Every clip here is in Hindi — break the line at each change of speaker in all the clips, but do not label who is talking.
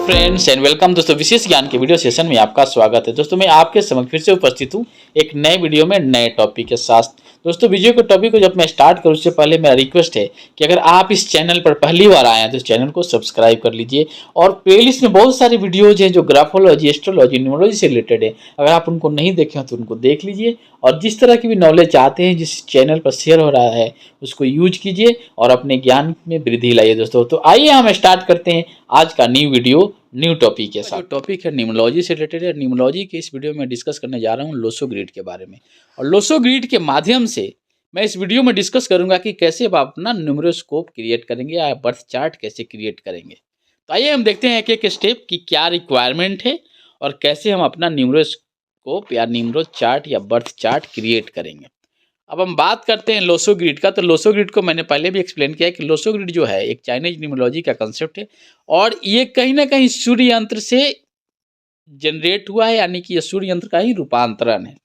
फ्रेंड्स एंड वेलकम दोस्तों, विशेष ज्ञान के वीडियो सेशन में आपका स्वागत है। दोस्तों मैं आपके समक्ष फिर से उपस्थित हूँ एक नए वीडियो में नए टॉपिक के साथ। दोस्तों वीडियो के टॉपिक को जब मैं स्टार्ट करूँ उससे पहले मेरा रिक्वेस्ट है कि अगर आप इस चैनल पर पहली बार आए हैं तो इस चैनल को सब्सक्राइब कर लीजिए। और प्लेलिस्ट में बहुत सारी वीडियोज हैं जो ग्राफोलॉजी, एस्ट्रोलॉजी, न्यूमरोलॉजी से रिलेटेड है। अगर आप उनको नहीं देखे हैं तो उनको देख लीजिए और जिस तरह की भी नॉलेज चाहते हैं जिस चैनल पर शेयर हो रहा है उसको यूज कीजिए और अपने ज्ञान में वृद्धि लाइए। दोस्तों तो आइए हम स्टार्ट करते हैं आज का न्यू वीडियो न्यू टॉपिक के साथ। टॉपिक है न्यूमरोलॉजी से रिलेटेड है। न्यूमरोलॉजी के इस वीडियो में डिस्कस करने जा रहा हूँ लोसो ग्रिड के बारे में। और लोसो ग्रिड के माध्यम से मैं इस वीडियो में डिस्कस करूंगा कि कैसे आप अपना न्यूमरोस्कोप क्रिएट करेंगे या बर्थ चार्ट कैसे क्रिएट करेंगे। तो आइए हम देखते हैं एक एक स्टेप की क्या रिक्वायरमेंट है और कैसे हम अपना न्यूमरोस्कोप या न्यूमरो चार्ट या बर्थ चार्ट क्रिएट करेंगे। अब हम बात करते हैं लोसो ग्रिड का। तो लोसो ग्रिड को मैंने पहले भी एक्सप्लेन किया है कि लोसो ग्रिड जो है एक चाइनीज न्यूमरोलॉजी का कंसेप्ट है और ये कहीं ना कहीं सूर्य यंत्र से जनरेट हुआ है, यानी कि ये सूर्य यंत्र का ही रूपांतरण है।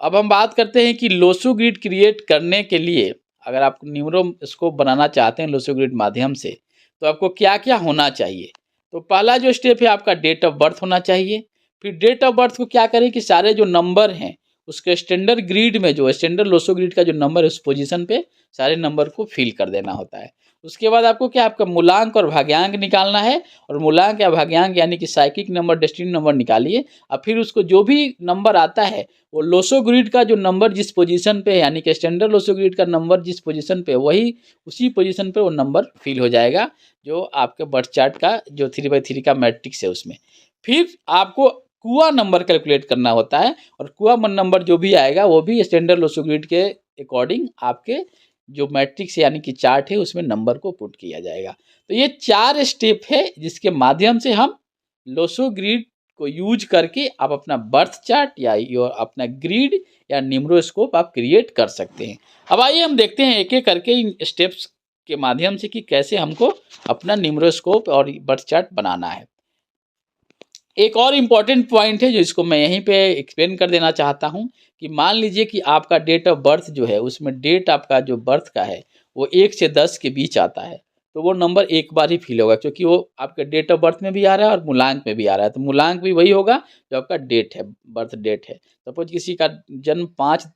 अब हम बात करते हैं कि लोसो ग्रिड क्रिएट करने के लिए अगर आप न्यूमरोस्कोप बनाना चाहते हैं लोसो ग्रिड माध्यम से तो आपको क्या क्या होना चाहिए। तो पहला जो स्टेप है आपका डेट ऑफ बर्थ होना चाहिए। फिर डेट ऑफ बर्थ को क्या करें कि सारे जो नंबर हैं उसके स्टैंडर्ड ग्रिड में, जो स्टैंडर्ड लोसो ग्रिड का जो नंबर है उस पोजीशन पे सारे नंबर को फिल कर देना होता है। उसके बाद आपको क्या आपका मूलांक और भाग्यांक निकालना है और मूलांक या भाग्यांक यानी कि साइकिक नंबर, डेस्टिनी नंबर निकालिए। और फिर उसको जो भी नंबर आता है वो लोसो ग्रिड का जो नंबर जिस पोजीशन पे है, यानी कि स्टैंडर्ड लोसो ग्रिड का नंबर जिस पोजीशन पे वही उसी पोजीशन पे वो नंबर फिल हो जाएगा जो आपके बर्थ चार्ट का जो 3/3 का मैट्रिक्स है उसमें। फिर आपको कुआ नंबर कैलकुलेट करना होता है और कुआ नंबर जो भी आएगा वो भी स्टैंडर्ड लोसो ग्रिड के अकॉर्डिंग आपके जो मैट्रिक्स यानी कि चार्ट है उसमें नंबर को पुट किया जाएगा। तो ये 4 स्टेप है जिसके माध्यम से हम लोसो ग्रिड को यूज करके आप अपना बर्थ चार्ट या अपना ग्रिड या न्यूमरोस्कोप आप क्रिएट कर सकते हैं। अब आइए हम देखते हैं एक एक करके इन स्टेप्स के माध्यम से कि कैसे हमको अपना न्यूमरोस्कोप और बर्थ चार्ट बनाना है। एक और इम्पॉर्टेंट पॉइंट है जो इसको मैं यहीं पे एक्सप्लेन कर देना चाहता हूँ कि मान लीजिए कि आपका डेट ऑफ बर्थ जो है उसमें डेट आपका जो बर्थ का है वो 1 से 10 के बीच आता है तो वो नंबर एक बार ही फिल होगा, क्योंकि वो आपके डेट ऑफ बर्थ में भी आ रहा है और मूलांक में भी आ रहा है। तो मूलांक भी वही होगा जो आपका डेट है, बर्थ डेट है। सपोज किसी का जन्म 5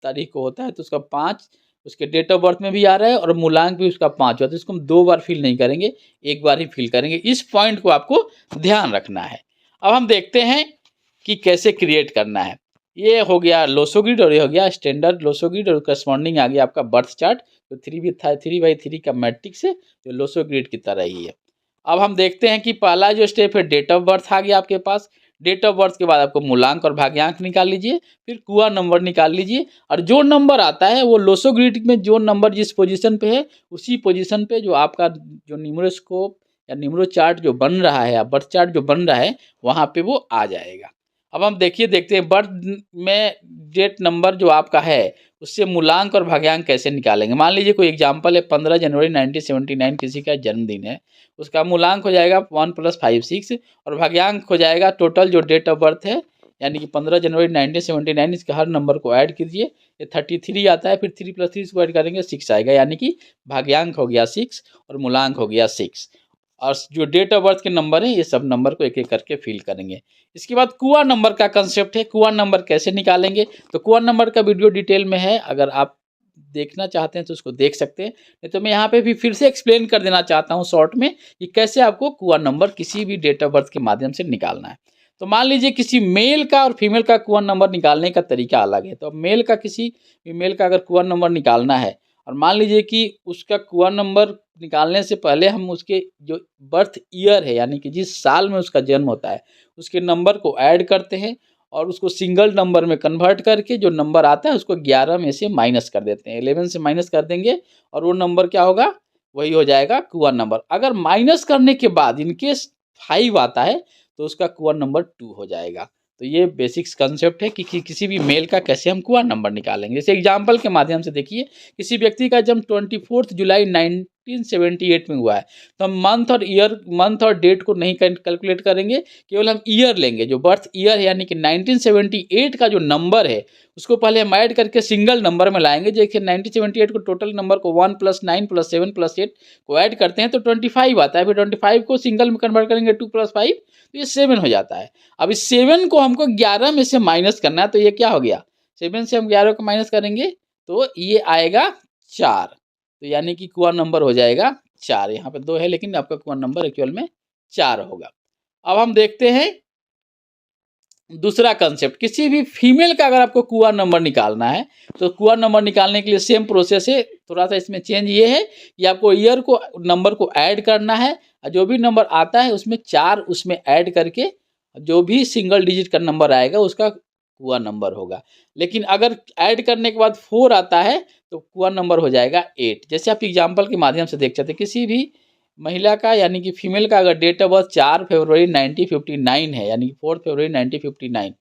तारीख को होता है तो उसका 5 उसके डेट ऑफ बर्थ में भी आ रहा है और मूलांक भी उसका 5 हुआ, तो इसको हम 2 बार फिल नहीं करेंगे, एक बार ही फिल करेंगे। इस पॉइंट को आपको ध्यान रखना है। अब हम देखते हैं कि कैसे क्रिएट करना है। ये हो गया लोसो ग्रिड और ये हो गया स्टैंडर्ड लोसो ग्रिड और करस्पॉन्डिंग आ गया आपका बर्थ चार्ट जो 3/3 का मैट्रिक्स है जो लोसो ग्रिड की तरह ही है। अब हम देखते हैं कि पहला जो स्टेप है डेट ऑफ बर्थ आ गया आपके पास। डेट ऑफ बर्थ के बाद आपको मूलांक और भाग्यांक निकाल लीजिए, फिर कुआ नंबर निकाल लीजिए और जो नंबर आता है वो लोसो ग्रिड में जो नंबर जिस पोजीशन पे है उसी पोजीशन पे जो आपका जो न्यूमरोस्कोप या न्यूमरो चार्ट जो बन रहा है या बर्थ चार्ट जो बन रहा है वहाँ पे वो आ जाएगा। अब हम देखते हैं बर्थ में डेट नंबर जो आपका है उससे मूलांक और भाग्यांक कैसे निकालेंगे। मान लीजिए कोई एग्जांपल है 15 जनवरी 1979 किसी का जन्मदिन है, उसका मूलांक हो जाएगा 1 + 5 6 और भाग्यांक हो जाएगा टोटल जो डेट ऑफ बर्थ है यानी कि 15 जनवरी 1979 इसके हर नंबर को ऐड कीजिए, ये 33 आता है, फिर 3 + 3 को ऐड करेंगे 6 आएगा, यानी कि भाग्यांक हो गया 6 और मूलांक हो गया 6 और जो डेट ऑफ बर्थ के नंबर हैं ये सब नंबर को एक एक करके फिल करेंगे। इसके बाद कुआ नंबर का कंसेप्ट है, कुआ नंबर कैसे निकालेंगे। तो कुआ नंबर का वीडियो डिटेल में है, अगर आप देखना चाहते हैं तो उसको देख सकते हैं, नहीं तो मैं यहाँ पे भी फिर से एक्सप्लेन कर देना चाहता हूँ शॉर्ट में कि कैसे आपको कुआ नंबर किसी भी डेट ऑफ बर्थ के माध्यम से निकालना है। तो मान लीजिए किसी मेल का और फीमेल का कुआ नंबर निकालने का तरीका अलग है। तो मेल का किसी फीमेल का अगर कुआ नंबर निकालना है और मान लीजिए कि उसका कुआ नंबर निकालने से पहले हम उसके जो बर्थ ईयर है यानी कि जिस साल में उसका जन्म होता है उसके नंबर को ऐड करते हैं और उसको सिंगल नंबर में कन्वर्ट करके जो नंबर आता है उसको 11 में से माइनस कर देते हैं, 11 से माइनस कर देंगे और वो नंबर क्या होगा, वही हो जाएगा कुआ नंबर। अगर माइनस करने के बाद इनकेस 5 आता है तो उसका कुआ नंबर 2 हो जाएगा। तो ये बेसिक्स कंसेप्ट है कि किसी भी मेल का कैसे हम कुआ नंबर निकालेंगे। जैसे एग्जाम्पल के माध्यम से देखिए, किसी व्यक्ति का जन्म 24 जुलाई 1978 में हुआ है। तो हम मंथ और डेट को नहीं कैलकुलेट करेंगे, केवल हम ईयर लेंगे, जो बर्थ ईयर है यानी कि 1978 का जो नंबर है उसको पहले हम ऐड करके सिंगल नंबर में लाएंगे। देखिए 1978 को टोटल नंबर को 1 + 9 + 7 + 8 को ऐड करते हैं तो 25 आता है। फिर 25 को सिंगल में कन्वर्ट करेंगे 2 + 5 तो ये 7 हो जाता है। अब इस 7 को हमको 11 में से माइनस करना है, तो ये क्या हो गया, 7 से हम 11 को माइनस करेंगे तो ये आएगा 4। तो यानी कि कुआं नंबर हो जाएगा 4। यहाँ पे 2 है लेकिन आपका कुआं नंबर एक्चुअल में 4 होगा। अब हम देखते हैं दूसरा कंसेप्ट। किसी भी फीमेल का अगर आपको कुआं नंबर निकालना है तो कुआं नंबर निकालने के लिए सेम प्रोसेस है, थोड़ा सा इसमें चेंज ये है कि आपको ईयर को नंबर को ऐड करना है और जो भी नंबर आता है उसमें 4 उसमें ऐड करके जो भी सिंगल डिजिट का नंबर आएगा उसका कुआं नंबर होगा। लेकिन अगर ऐड करने के बाद 4 आता है तो कुआं नंबर हो जाएगा 8। जैसे आप एग्जाम्पल के माध्यम से देख सकते हैं, किसी भी महिला का यानी कि फीमेल का अगर डेट ऑफ बर्थ 4 फरवरी 1959 है यानी कि 4 फरवरी 1959,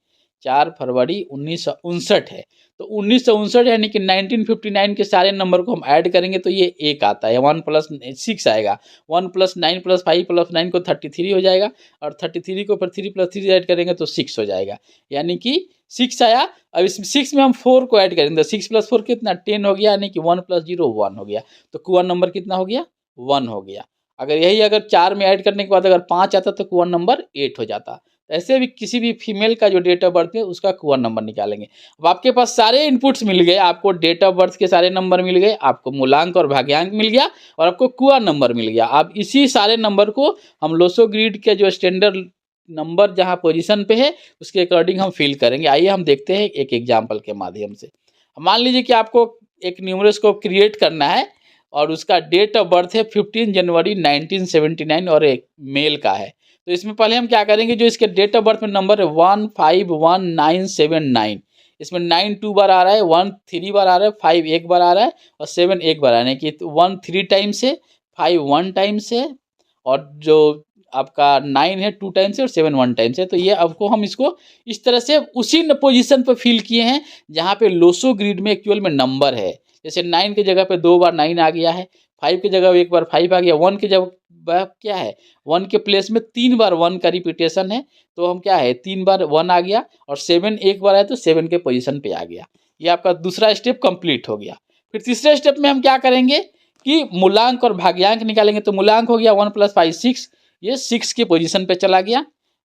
4 फरवरी 1959 है, तो 1959 यानी कि 1959 के सारे नंबर को हम ऐड करेंगे तो ये 1 आता है, 1 + 6 आएगा, 1 + 9 + 5 + 9 को 33 हो जाएगा और 33 को फिर 3 + 3 ऐड करेंगे तो 6 हो जाएगा, यानी कि 6 आया। अब इस 6 में हम 4 को ऐड करेंगे तो 6 + 4 कितना 10 हो गया, यानी कि 1 + 0 1 हो गया। तो कुआं नंबर कितना हो गया, 1 हो गया। अगर 4 में ऐड करने के बाद अगर 5 आता तो कुआं नंबर 8 हो जाता। ऐसे भी किसी भी फीमेल का जो डेट ऑफ बर्थ है उसका कुआं नंबर निकालेंगे। अब आपके पास सारे इनपुट्स मिल गए, आपको डेट ऑफ बर्थ के सारे नंबर मिल गए, आपको मूलांक और भाग्यांक मिल गया और आपको कुआं नंबर मिल गया। अब इसी सारे नंबर को हम लोसो ग्रिड के जो स्टैंडर्ड नंबर जहाँ पोजीशन पे है उसके अकॉर्डिंग हम फिल करेंगे। आइए हम देखते हैं एक एग्जाम्पल के माध्यम से। मान लीजिए कि आपको एक न्यूमरस को क्रिएट करना है और उसका डेट ऑफ बर्थ है 15 जनवरी 1979 और एक मेल का है। तो इसमें पहले हम क्या करेंगे, जो इसके डेट ऑफ बर्थ में नंबर है 151979, इसमें 9 2 बार आ रहा है, 1 3 बार आ रहा है, 5 1 बार आ रहा है और 7 1 बार आने की, 1 3 टाइम्स है, 5 1 टाइम्स है और जो आपका 9 है 2 टाइम्स है और 7 1 टाइम्स है। तो ये आपको हम इसको इस तरह से उसी पोजीशन पर फिल किए हैं जहाँ पे लोसो ग्रिड में एक्चुअल में नंबर है। जैसे 9 की जगह पे 2 बार 9 आ गया है, 5 की जगह 1 बार 5 आ गया, 1 की जगह क्या है 1 के प्लेस में 3 बार 1 का रिपीटेशन है तो हम क्या है 3 बार 1 आ गया और 7 एक बार आया तो 7 के पोजीशन पे आ गया। ये आपका दूसरा स्टेप कंप्लीट हो गया। फिर तीसरे स्टेप में हम क्या करेंगे कि मूलांक और भाग्यांक निकालेंगे। तो मूलांक हो गया 1 + 5 6, ये 6 के पोजीशन पे चला गया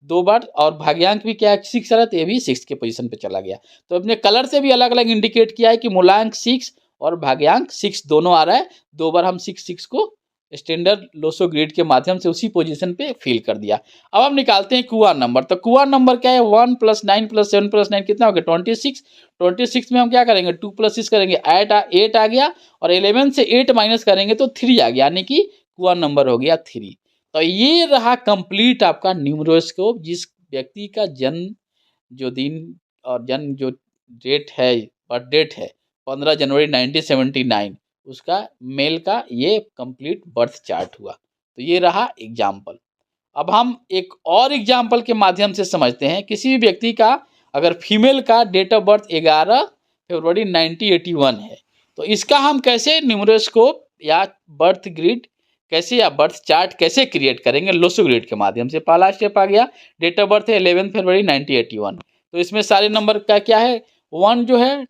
2 बार और भाग्यांक भी क्या है 6 आ रहा है तो ये भी 6 के पोजीशन पे चला गया। तो अपने कलर से भी अलग अलग इंडिकेट किया है कि मूलांक 6 और भाग्यांक 6 दोनों आ रहा है। 2 बार हम 6 6 को स्टैंडर्ड लोसो ग्रिड के माध्यम से उसी पोजीशन पे फिल कर दिया। अब हम निकालते हैं कुआं नंबर। तो कुआं नंबर क्या है 1 + 9 + 7 + 9 कितना हो गया 26। 26 में हम क्या करेंगे 2 + 6 करेंगे 8 आ गया और 11 से 8 माइनस करेंगे तो 3 आ गया, यानी कि कुआं नंबर हो गया 3। तो ये रहा कंप्लीट आपका न्यूमरोस्कोप। जिस व्यक्ति का जन्म जो दिन और जन्म जो डेट है बर्थ डेट है 15 जनवरी 1979 उसका मेल का ये कंप्लीट बर्थ चार्ट हुआ। तो ये रहा एग्जाम्पल। अब हम एक और एग्जाम्पल के माध्यम से समझते हैं। किसी भी व्यक्ति का अगर फीमेल का डेट ऑफ बर्थ 11 फरवरी 1981 है तो इसका हम कैसे न्यूमरोस्कोप या बर्थ ग्रिड कैसे या बर्थ चार्ट कैसे क्रिएट करेंगे लोसो ग्रिड के माध्यम से। पहला स्टेप आ गया, डेट ऑफ बर्थ है 11 फरवरी 1981। तो इसमें सारे नंबर का क्या है 1 जो है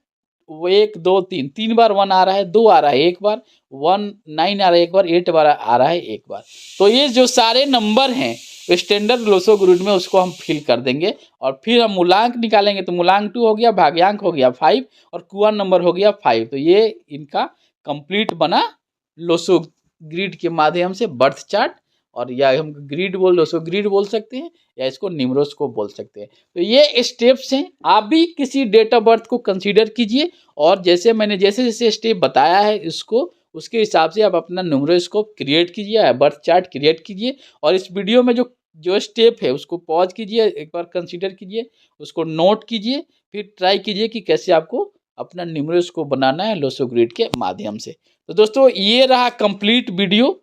वो 1 2 3 3 बार 1 आ रहा है, 2 आ रहा है एक बार, 1 9 आ रहा है एक बार, 8 बार आ रहा है एक बार। तो ये जो सारे नंबर हैं स्टैंडर्ड लोसो ग्रिड में उसको हम फिल कर देंगे और फिर हम मूलांक निकालेंगे। तो मूलांक 2 हो गया, भाग्यांक हो गया 5 और कुआं नंबर हो गया 5। तो ये इनका कंप्लीट बना लोसो ग्रिड के माध्यम से बर्थ चार्ट। और या हम ग्रिड लोसो ग्रिड बोल सकते हैं या इसको न्यूमरोस्कोप बोल सकते हैं। तो ये स्टेप्स हैं, आप भी किसी डेट ऑफ बर्थ को कंसीडर कीजिए और जैसे मैंने जैसे जैसे स्टेप बताया है इसको उसके हिसाब से आप अपना न्यूमरोस्कोप क्रिएट कीजिए या बर्थ चार्ट क्रिएट कीजिए। और इस वीडियो में जो जो स्टेप है उसको पॉज कीजिए, एक बार कंसीडर कीजिए, उसको नोट कीजिए, फिर ट्राई कीजिए कि कैसे आपको अपना न्यूमरोस्कोप बनाना है लोसो ग्रिड के माध्यम से। तो दोस्तों ये रहा कंप्लीट वीडियो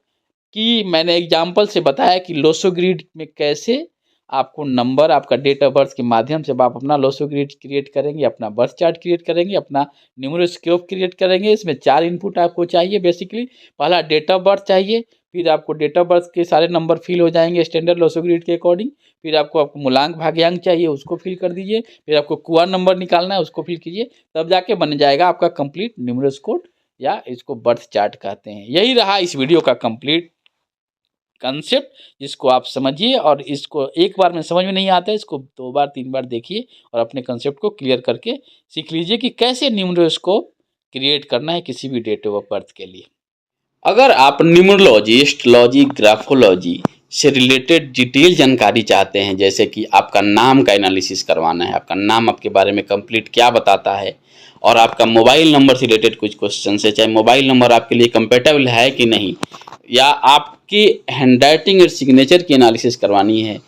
कि मैंने एग्जाम्पल से बताया कि लोसो ग्रिड में कैसे आपको नंबर, आपका डेट ऑफ बर्थ के माध्यम से आप अपना लोसो क्रिएट करेंगे, अपना बर्थ चार्ट क्रिएट करेंगे, अपना न्यूमेरोस्कोप क्रिएट करेंगे। इसमें 4 इनपुट आपको चाहिए बेसिकली। पहला डेट ऑफ बर्थ चाहिए, फिर आपको डेट ऑफ बर्थ के सारे नंबर फिल हो जाएंगे स्टैंडर्ड लोसो ग्रिड के अकॉर्डिंग। फिर आपको मूलांक भाग्यांक चाहिए, उसको फिल कर दीजिए। फिर आपको कुआर नंबर निकालना है, उसको फिल कीजिए, तब जाके बन जाएगा आपका कंप्लीट न्यूमेरोस्कोप, या इसको बर्थ चार्ट कहते हैं। यही रहा इस वीडियो का कंप्लीट कंसेप्ट, जिसको आप समझिए, और इसको एक बार में समझ में नहीं आता है, इसको 2 बार 3 बार देखिए और अपने कंसेप्ट को क्लियर करके सीख लीजिए कि कैसे न्यूमेरोस्कोप क्रिएट करना है किसी भी डेट ऑफ बर्थ के लिए। अगर आप न्यूमरोलॉजी, एस्ट्रोलॉजी, ग्राफोलॉजी से रिलेटेड डिटेल जानकारी चाहते हैं, जैसे कि आपका नाम का एनालिसिस करवाना है, आपका नाम आपके बारे में कंप्लीट क्या बताता है, और आपका मोबाइल नंबर से रिलेटेड कुछ क्वेश्चन है, चाहे मोबाइल नंबर आपके लिए कंपेटेबल है कि नहीं, या आपकी हैंडराइटिंग और सिग्नेचर की एनालिसिस करवानी है,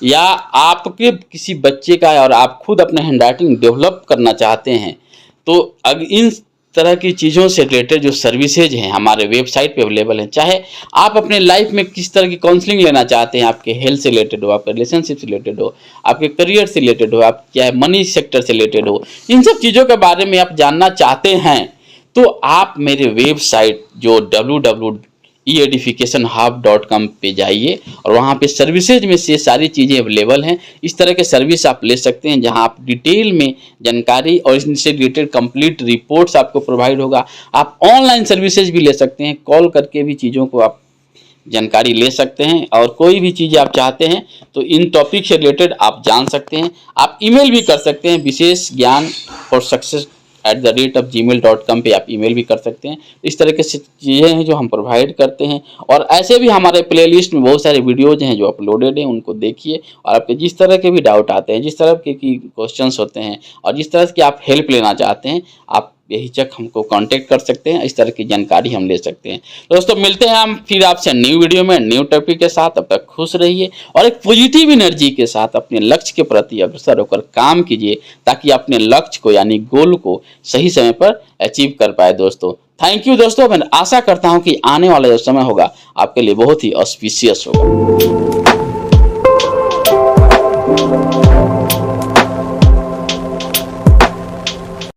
या आपके किसी बच्चे का और आप खुद अपना हैंडराइटिंग डेवलप करना चाहते हैं, तो अगर इन तरह की चीज़ों से रिलेटेड जो सर्विसेज हैं हमारे वेबसाइट पे अवेलेबल हैं। चाहे आप अपने लाइफ में किस तरह की काउंसलिंग लेना चाहते हैं, आपके हेल्थ से रिलेटेड हो, आपके रिलेशनशिप से रिलेटेड हो, आपके करियर से रिलेटेड हो, आप चाहे मनी सेक्टर से रिलेटेड हो, इन सब चीज़ों के बारे में आप जानना चाहते हैं, तो आप मेरे वेबसाइट जो www.eeducationhub.com पे जाइए, और वहाँ पे सर्विसेज में से सारी चीज़ें अवेलेबल हैं। इस तरह के सर्विस आप ले सकते हैं, जहाँ आप डिटेल में जानकारी और इनसे रिलेटेड कंप्लीट रिपोर्ट्स आपको प्रोवाइड होगा। आप ऑनलाइन सर्विसेज भी ले सकते हैं, कॉल करके भी चीज़ों को आप जानकारी ले सकते हैं, और कोई भी चीज़ आप चाहते हैं तो इन टॉपिक से रिलेटेड आप जान सकते हैं। आप ईमेल भी कर सकते हैं, विशेष ज्ञान फॉर सक्सेस @gmail.com पे आप ईमेल भी कर सकते हैं। इस तरह के चीज़ें हैं जो हम प्रोवाइड करते हैं, और ऐसे भी हमारे प्लेलिस्ट में बहुत सारे वीडियोज हैं जो अपलोडेड हैं, उनको देखिए, और आपके जिस तरह के भी डाउट आते हैं, जिस तरह के क्वेश्चंस होते हैं, और जिस तरह की आप हेल्प लेना चाहते हैं, आप बेहिचक हमको कांटेक्ट कर सकते हैं। इस तरह की जानकारी हम ले सकते हैं। दोस्तों, मिलते हैं हम फिर आपसे न्यू वीडियो में न्यू टॉपिक के साथ। अब तक खुश रहिए और एक पॉजिटिव एनर्जी के साथ अपने लक्ष्य के प्रति अग्रसर होकर काम कीजिए, ताकि अपने लक्ष्य को यानी गोल को सही समय पर अचीव कर पाए। दोस्तों, थैंक यू दोस्तों। मैं आशा करता हूँ कि आने वाला जो समय होगा आपके लिए बहुत ही ऑस्पिशियस होगा।